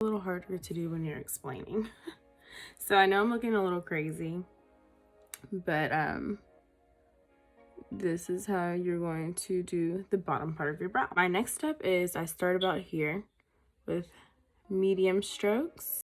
A little harder to do when you're explaining. So I know I'm looking a little crazy, but this is how you're going to do the bottom part of your brow. My next step is I start about here with medium strokes.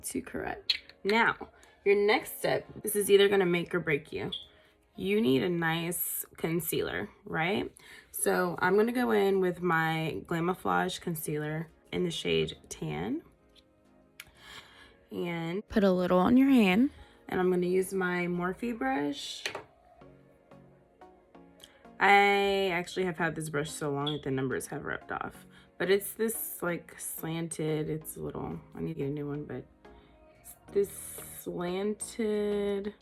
To correct. Now, your next step, this is either gonna make or break you. You need a nice concealer, right? So I'm gonna go in with my Glamouflage concealer in the shade Tan. And put a little on your hand. And I'm gonna use my Morphe brush. I actually have had this brush so long that the numbers have rubbed off. But it's this like slanted, it's a little, I need to get a new one, but it's this slanted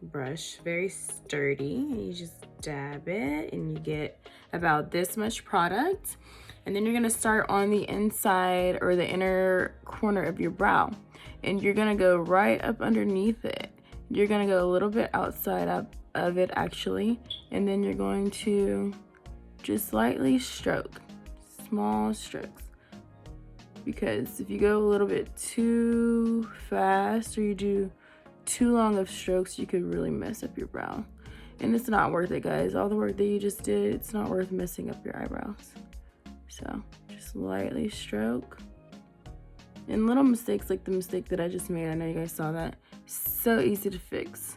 brush, very sturdy, and you just dab it and you get about this much product. And then you're gonna start on the inside or the inner corner of your brow, and you're gonna go right up underneath it. You're gonna go a little bit outside up of it actually, and then you're going to just lightly stroke, small strokes, because if you go a little bit too fast or you do too long of strokes, you could really mess up your brow, and it's not worth it, guys. All the work that you just did, it's not worth messing up your eyebrows. So just lightly stroke And little mistakes like the mistake that I just made, I know you guys saw that, so easy to fix.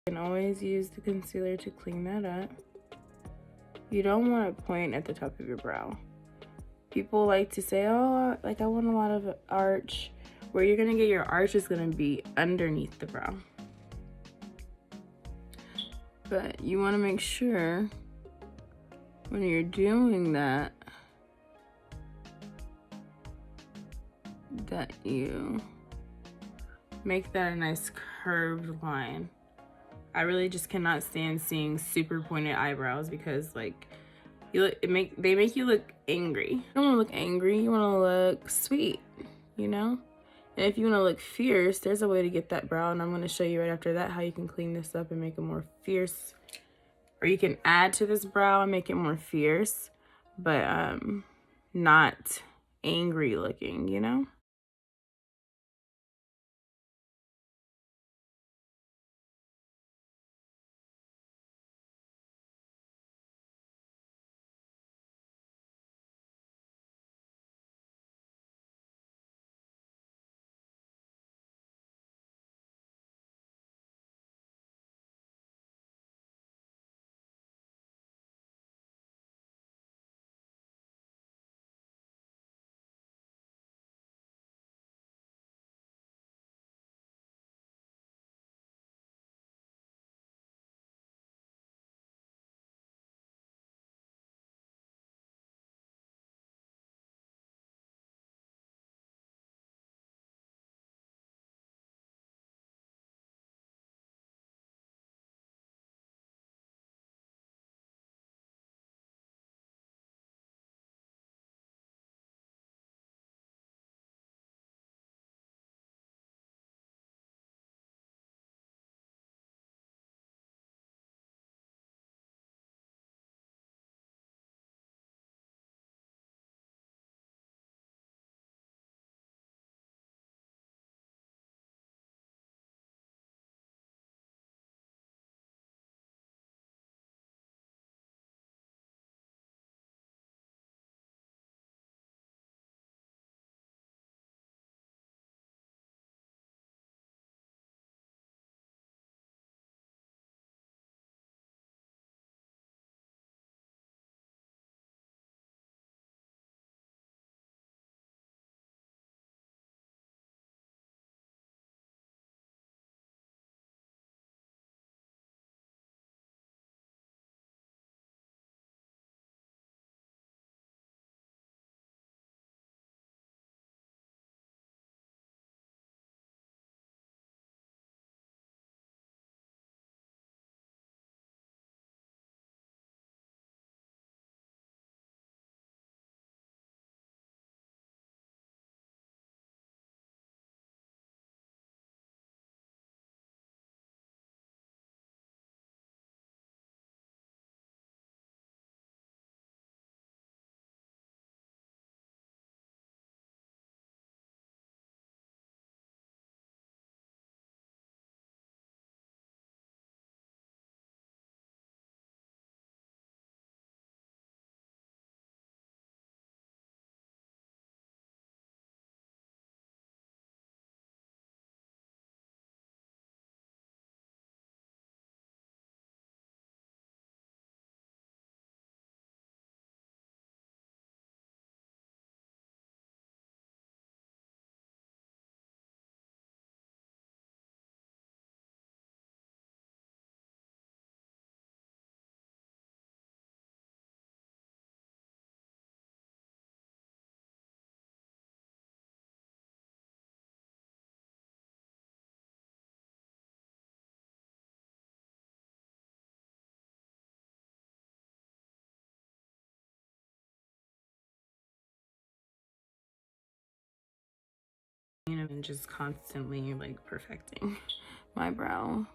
You can always use the concealer to clean that up. You don't want to point at the top of your brow. People like to say, oh, like I want a lot of arch. Where you're gonna get your arch is gonna be underneath the brow. But you wanna make sure when you're doing that, that you make that a nice curved line. I really just cannot stand seeing super pointed eyebrows because like they make you look angry. You don't want to look angry, you want to look sweet, you know? And if you want to look fierce, there's a way to get that brow, and I'm going to show you right after that how you can clean this up and make it more fierce. Or you can add to this brow and make it more fierce, but not angry looking, you know? and just constantly like perfecting my brow.